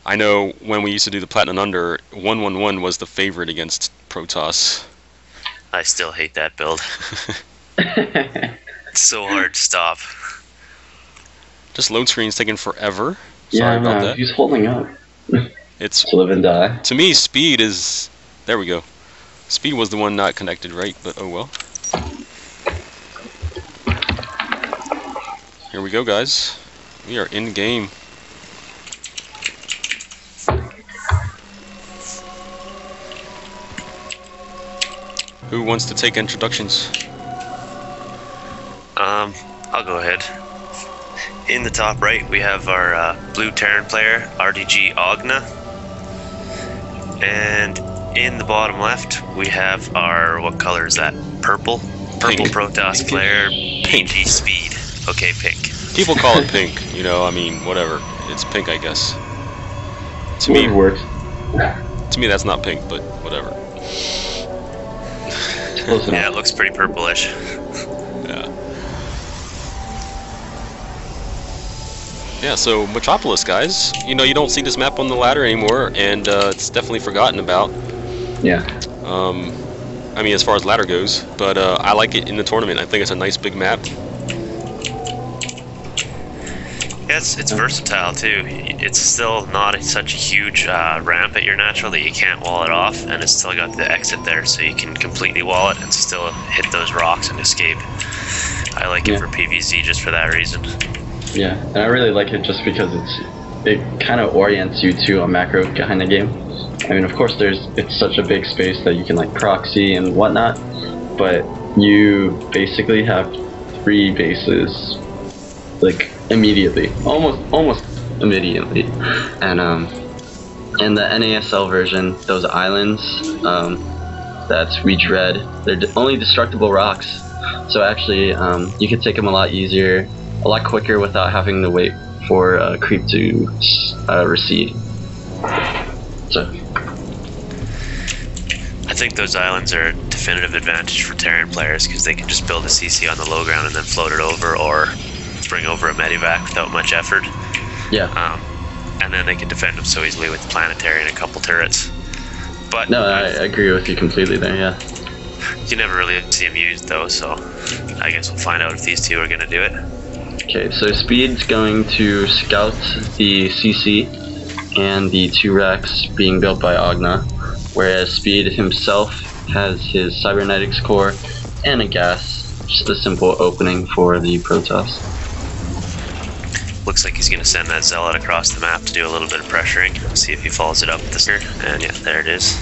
I know when we used to do the Platinum Under, 111 was the favorite against Protoss. I still hate that build. It's so hard to stop. Just load screen's taking forever. Yeah, Sorry about that. He's holding up. It's To live and die. to me, speed is. There we go. Speed was the one not connected, right? But oh well. Here we go, guys. We are in game. Who wants to take introductions? I'll go ahead. In the top right, we have our blue Terran player, RDGOgna. And in the bottom left, we have our, what color is that? Purple? Purple Protoss player, AGspeed. Okay, pink. People call it pink, you know, I mean, whatever. It's pink, I guess. To me, works. to me that's not pink, but whatever. Close Yeah, enough. it looks pretty purplish. Yeah. Yeah, so Metropolis, guys. You know, you don't see this map on the ladder anymore, and it's definitely forgotten about. Yeah. I mean, as far as ladder goes, but I like it in the tournament. I think it's a nice big map. Yeah, it's versatile too. It's still not such a huge ramp at your natural that you can't wall it off, and it's still got the exit there, so you can completely wall it and still hit those rocks and escape. I like it for PvZ just for that reason. Yeah, and I really like it just because it kind of orients you to a macro kind of game. I mean, of course, it's such a big space that you can like proxy and whatnot, but you basically have 3 bases, like immediately, almost immediately, and in the NASL version, those islands that we dread, they're only destructible rocks, so actually you can take them a lot easier, a lot quicker without having to wait for creep to recede. So I think those islands are a definitive advantage for Terran players because they can just build a CC on the low ground and then float it over, or bring over a medivac without much effort. yeah, And then they can defend them so easily with the planetary and a couple turrets. But no, I agree with you completely there. Yeah. you never really see them used though, so I guess we'll find out if these two are going to do it. Okay, so Speed's going to scout the CC and the 2 racks being built by Ogna, whereas Speed himself has his cybernetics core and a gas, just a simple opening for the Protoss. Looks like he's going to send that Zealot across the map to do a little bit of pressuring, see if he follows it up this year, and yeah, there it is.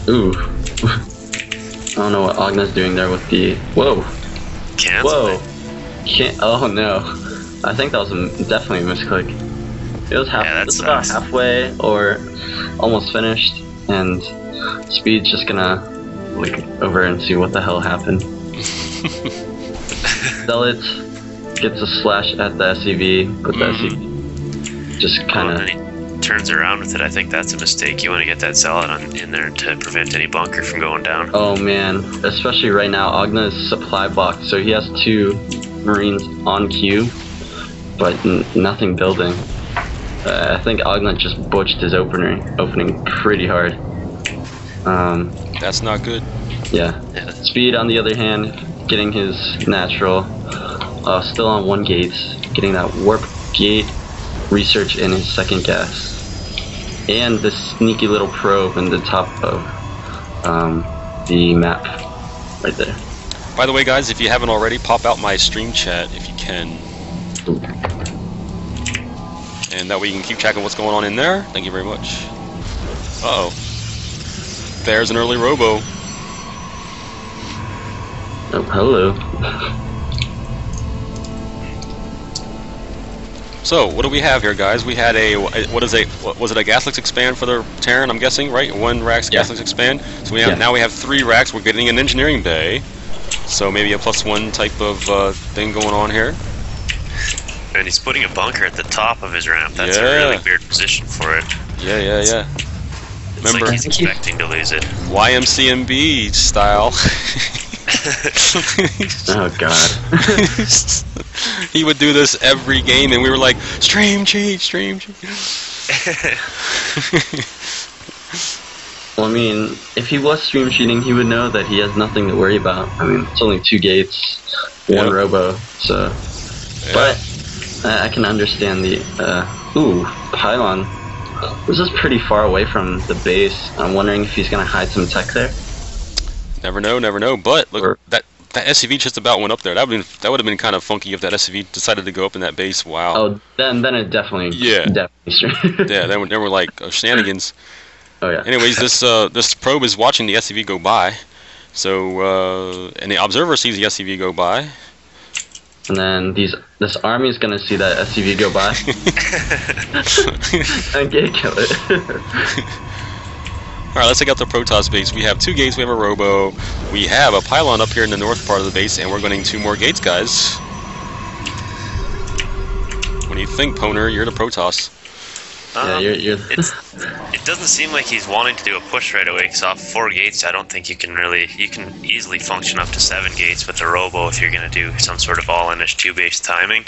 Ooh. I don't know what Ogna's doing there with the... Whoa! Cancel Whoa! it. Can't... Oh no. I think that was definitely a misclick. It was it's about halfway or almost finished, and Speed's just gonna look over and see what the hell happened. Zealot gets a slash at the SCV, but the SCV just kind of... And he turns around with it. I think that's a mistake. You want to get that Zealot in there to prevent any bunker from going down. Oh man, especially right now, Ogna is supply blocked, so he has 2 Marines on queue, but nothing building. I think Ogna just butched his opening pretty hard. That's not good. Yeah. Speed, on the other hand, getting his natural, still on 1 gate, getting that warp gate research in his 2nd gas, and this sneaky little probe in the top of the map right there. By the way, guys, if you haven't already, pop out my stream chat if you can. And that way you can keep track of what's going on in there. Thank you very much. Uh-oh. There's an early robo. Oh, hello. So, what do we have here, guys? We had was it a Gaslix expand for the Terran, I'm guessing, right? 1 rack's Gaslix expand. So now we have 3 racks. We're getting an engineering bay. So maybe a +1 type of thing going on here. And he's putting a bunker at the top of his ramp. That's a really weird position for it. Yeah. It's like he's expecting to lose it. YMCMB style. Oh god. He would do this every game, and we were like, stream cheat, stream cheat. Well, I mean, if he was stream cheating, he would know that he has nothing to worry about. I mean, it's only 2 gates, 1 robo, so. Yeah. But I can understand the. Ooh, pylon. This is pretty far away from the base. I'm wondering if he's gonna hide some tech there. Never know, never know. But look, that SCV just about went up there. That would have been kind of funky if that SCV decided to go up in that base. Wow. Oh, then it definitely. Yeah. Definitely. Yeah, then we're like shenanigans. Oh yeah. Anyways, this probe is watching the SCV go by, so and the observer sees the SCV go by. And then this army is gonna see that SCV go by and gate kill it. All right, let's take out the Protoss base. We have 2 gates. We have a robo. We have a pylon up here in the north part of the base, and we're going 2 more gates, guys. What do you think, Poner? You're the Protoss. Yeah, you're it doesn't seem like he's wanting to do a push right away, because off 4 gates, I don't think you can easily function up to 7 gates with the robo if you're going to do some sort of all-in-ish 2-base timing.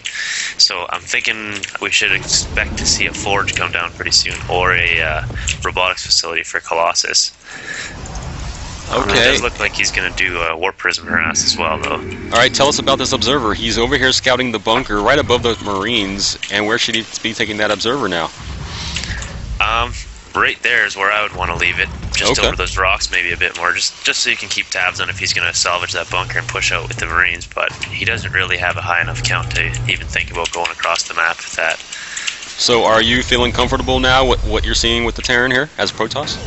So I'm thinking we should expect to see a forge come down pretty soon, or a robotics facility for Colossus. Okay. It does look like he's going to do a warp prism harass as well, though. Alright, tell us about this observer. He's over here scouting the bunker right above the Marines, and where should he be taking that observer now? Right there is where I would want to leave it, just over those rocks, maybe a bit more, just so you can keep tabs on if he's going to salvage that bunker and push out with the Marines, but he doesn't really have a high enough count to even think about going across the map with that. So are you feeling comfortable now with what you're seeing with the Terran here, as Protoss?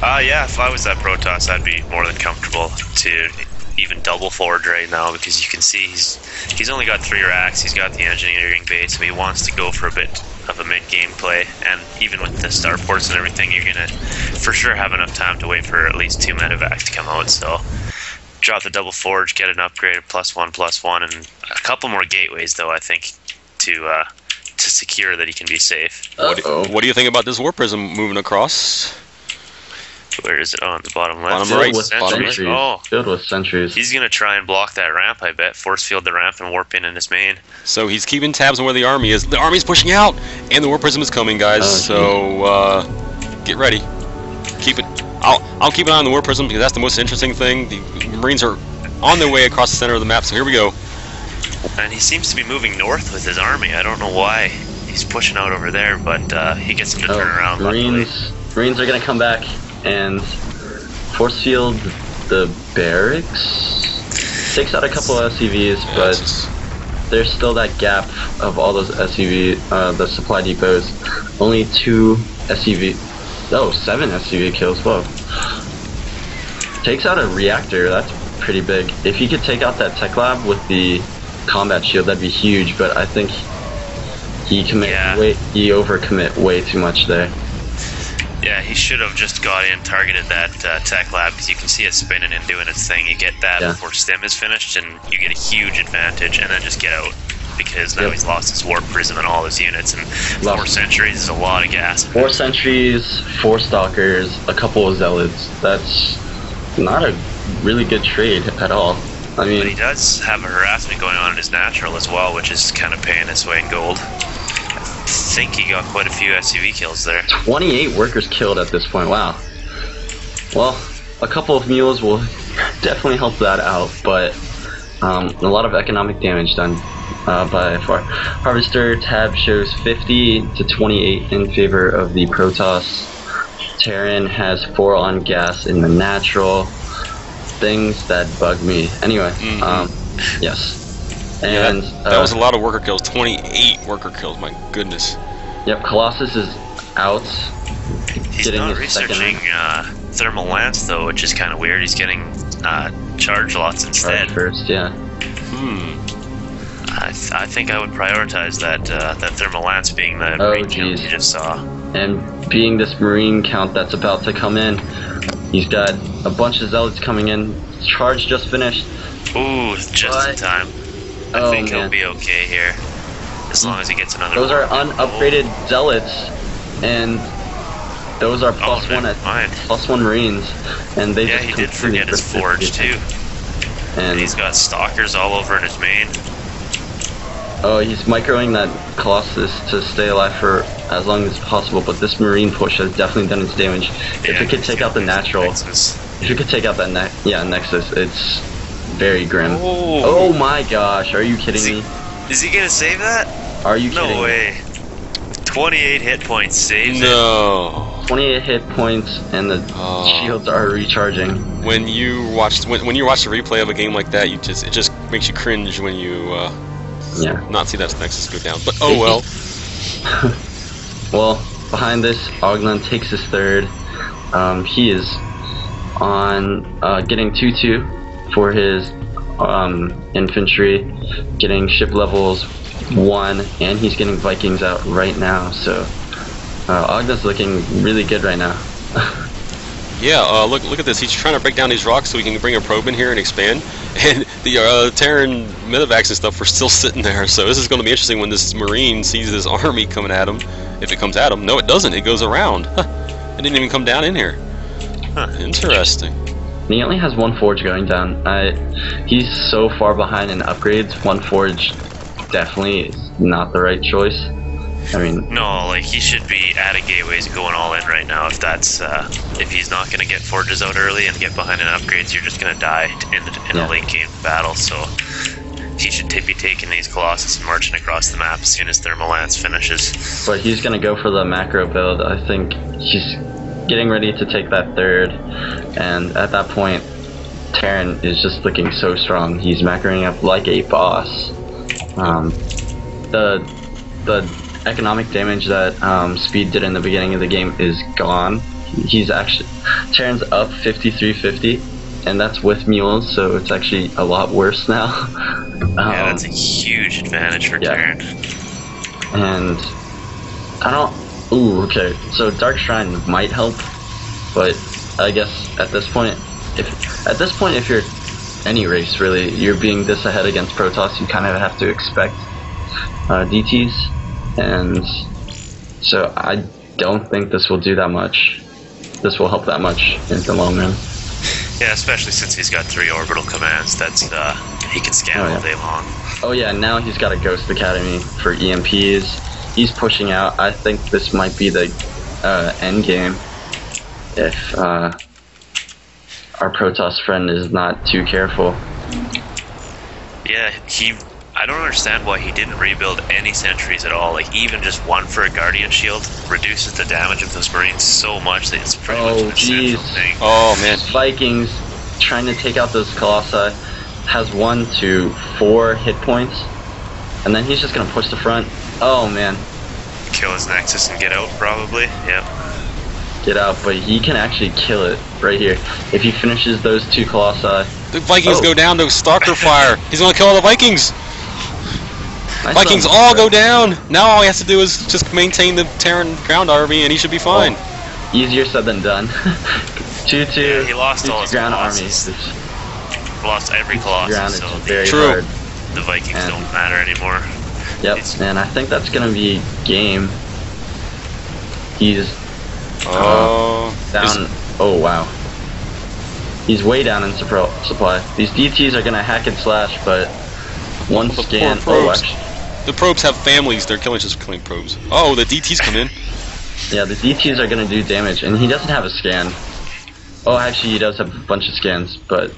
Yeah, if I was that Protoss, I'd be more than comfortable to even double forward right now, because you can see he's only got 3 racks, he's got the engineering base, so he wants to go for a bit of a mid-game play, and even with the starports and everything, you're gonna for sure have enough time to wait for at least 2 medevacs to come out, so drop the double forge, get an upgrade of +1/+1, and a couple more gateways though, I think, to secure that he can be safe. What do you think about this warp prism moving across? Where is it? On the bottom left. Bottom right. Filled with sentries. He's gonna try and block that ramp, I bet. Force field the ramp and warp in his main. So he's keeping tabs on where the army is. The army's pushing out, and the warp prism is coming, guys. So get ready. Keep it. I'll keep an eye on the warp prism because that's the most interesting thing. The Marines are on their way across the center of the map. So here we go. And he seems to be moving north with his army. I don't know why he's pushing out over there, but he gets him to turn around. Marines are gonna come back and force field the barracks. Takes out a couple of SCVs, but there's still that gap of all those the supply depots. Only 2 SCV. Oh, 7 SCV kills. Whoa. Takes out a reactor. That's pretty big. If he could take out that tech lab with the combat shield, that'd be huge. But I think he overcommit way too much there. Yeah, he should have just got in, targeted that tech lab, because you can see it spinning and doing its thing. You get that before stim is finished, and you get a huge advantage, and then just get out, because now he's lost his warp prism and all his units, and 4 sentries is a lot of gas. 4 sentries, 4 stalkers, a couple of zealots. That's not a really good trade at all. I mean, but he does have a harassment going on in his natural as well, which is kind of paying its way in gold. I think he got quite a few SCV kills there. 28 workers killed at this point. Wow. Well, a couple of mules will definitely help that out, but a lot of economic damage done by far. Harvester tab shows 50 to 28 in favor of the Protoss. Terran has 4 on gas in the natural. Things that bug me. Anyway, yes. And that was a lot of worker kills. 28 worker kills. My goodness. Yep, Colossus is out. He's not researching thermal lance though, which is kind of weird. He's getting charge lots instead. First, yeah. I think I would prioritize that thermal lance, being the marine count you just saw. And being this marine count that's about to come in, he's got a bunch of zealots coming in. Charge just finished. Ooh, just in time. I think he'll be okay here, as long as he gets another. Those are unupgraded zealots, and those are +1 Marines, and they he did forget his forge too. And he's got stalkers all over in his main. Oh, he's microing that Colossus to stay alive for as long as possible, but this Marine push has definitely done its damage. If it could take out the natural, if you could take out that Nexus, it's very grim. Oh my gosh, are you kidding me? Is he gonna save that? Are you kidding me? No way. 28 hit points saved. No. 28 hit points and the shields are recharging. When you watch the replay of a game like that, it just makes you cringe when you not see that Nexus go down. But oh well. Well, behind this, Ogna takes his third. He is on getting 2-2 for his infantry, getting ship levels 1, and he's getting Vikings out right now. So Ogna's looking really good right now. Yeah, look at this. He's trying to break down these rocks so he can bring a probe in here and expand. And the Terran medevacs and stuff are still sitting there. So this is going to be interesting when this Marine sees this army coming at him. If it comes at him. No, it doesn't. It goes around. It didn't even come down in here. Interesting. He only has 1 forge going down. He's so far behind in upgrades. 1 forge definitely is not the right choice. I mean, no, like he should be at a gateways going all in right now. If that's if he's not going to get forges out early and get behind in upgrades, you're just going to die in a late game battle. So he should be taking these Colossus and marching across the map as soon as Thermalance finishes. But he's going to go for the macro build. I think he's getting ready to take that third, and at that point, Terran is just looking so strong. He's macroing up like a boss. The economic damage that Speed did in the beginning of the game is gone. He's actually Terran's up 5350, and that's with mules, so it's actually a lot worse now. Yeah, that's a huge advantage for Terran. And I don't. Ooh, okay. So Dark Shrine might help, but I guess at this point, if you're any race really, you're being this ahead against Protoss, you kind of have to expect DTs. And so I don't think this will do that much. This will help that much in the long run. Yeah, especially since he's got 3 orbital commands. That's he can scan all day long. Oh yeah, now he's got a Ghost Academy for EMPs. He's pushing out. I think this might be the end game if our Protoss friend is not too careful. Yeah, I don't understand why he didn't rebuild any sentries at all. Like, even just 1 for a Guardian Shield reduces the damage of those Marines so much that it's pretty much an essential thing. Oh, man. Vikings trying to take out those Colossi has 1 to 4 hit points, and then he's just going to push the front. Oh, man. Kill his Nexus and get out, probably. Yep. Get out, but he can actually kill it right here. If he finishes those 2 Colossi. The Vikings go down, those Stalker fire. He's going to kill all the Vikings. Vikings all go down. Now all he has to do is just maintain the Terran ground army, and he should be fine. Oh, easier said than done. 2-2. Yeah, he lost all his ground Colossus. armies. Lost every Colossus, so True. The Vikings don't matter anymore. Yep, and I think that's gonna be game. He's down. Oh wow. He's way down in supply. These DTs are gonna hack and slash, but one scan. Oh, actually. The probes have families. They're just killing probes. Oh, the DTs come in. Yeah, the DTs are gonna do damage, and he doesn't have a scan. Oh, actually, he does have a bunch of scans, but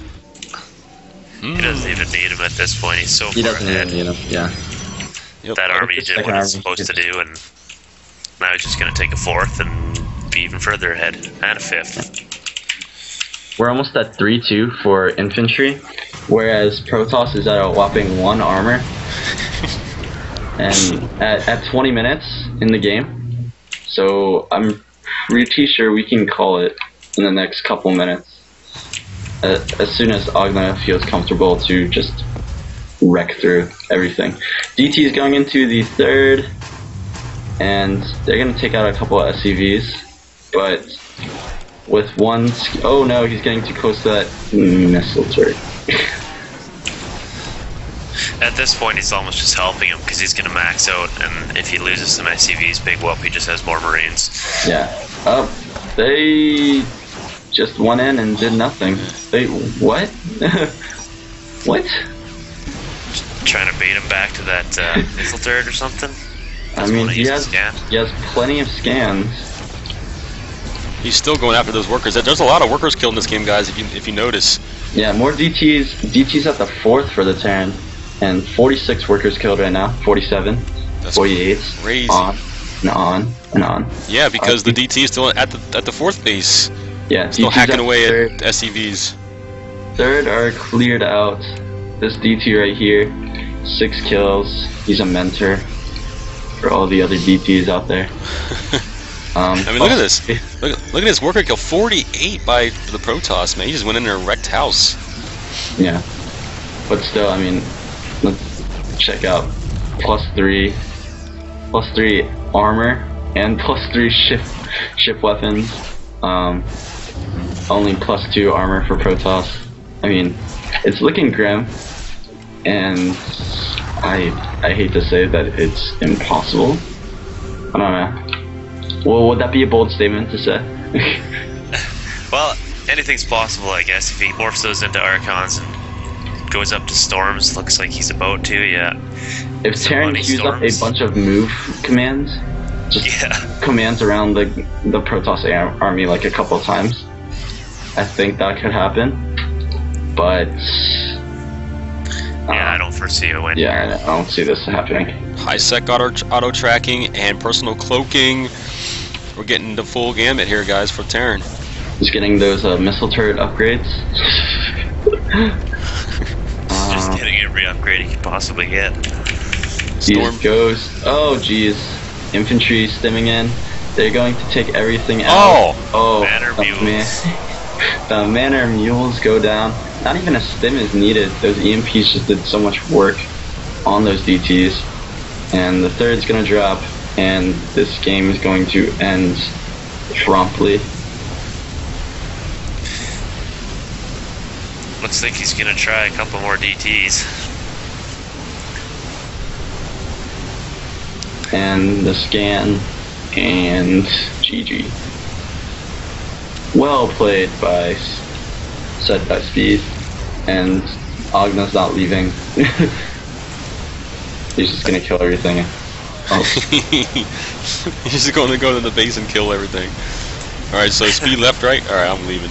he doesn't even need him at this point. He's so far ahead. He doesn't even need him. Yeah. Yep. That army did what it's supposed to do, and now he's just gonna take a 4th and be even further ahead, and a 5th. We're almost at 3-2 for infantry, whereas Protoss is at a whopping 1 armor. And at 20 minutes in the game, so I'm pretty sure we can call it in the next couple minutes. As soon as Ogna feels comfortable to just wreck through everything. DT is going into the 3rd, and they're going to take out a couple of SCVs, but with 1... Oh no, he's getting too close to that missile turret. At this point, he's almost just helping him because he's going to max out, and if he loses some SCVs, big whoop, he just has more Marines. Yeah. They just went in and did nothing. They... What? What? Trying to bait him back to that missile turret or something? I mean, he has plenty of scans. He's still going after those workers. There's a lot of workers killed in this game, guys, if you notice. Yeah, more DTs. DTs at the 4th for the Terran. And 46 workers killed right now. 47. That's 48. crazy. On and on and on. Yeah, because the DT is still at the 4th base. Yeah, still DTs hacking away third. at SCVs. 3rd are cleared out. This DT right here, 6 kills. He's a mentor for all the other DTs out there. I mean, look at this. Look at this worker kill. 48 by the Protoss, man. He just went in there and wrecked house. Yeah. But still, I mean, let's check out +3 armor and +3 ship weapons. Only +2 armor for Protoss. I mean, it's looking grim, and I hate to say that it's impossible. I don't know. Well, would that be a bold statement to say? Well, anything's possible, I guess. If he morphs those into Archons and goes up to Storms, looks like he's about to, yeah. If Terran queues up a bunch of move commands, just commands around the Protoss army like a couple of times, I think that could happen. But yeah, I don't foresee a win. Yeah, I don't see this happening. High sec auto tracking and personal cloaking. We're getting the full gamut here, guys, for Terran. Just getting those missile turret upgrades. Just getting every upgrade he could possibly get. Storm Ghost. Oh, jeez. Infantry stimming in. They're going to take everything out. Oh, Manor Mules. The Manor Mules go down. Not even a stim is needed. Those EMPs just did so much work on those DTs. And the 3rd's gonna drop, and this game is going to end promptly. Looks like he's gonna try a couple more DTs. And the scan, and GG. Well played by Speed, and Ogna's not leaving. He's just gonna kill everything. Oh. He's just going to go to the base and kill everything. Alright, so Speed left, right? Alright, I'm leaving.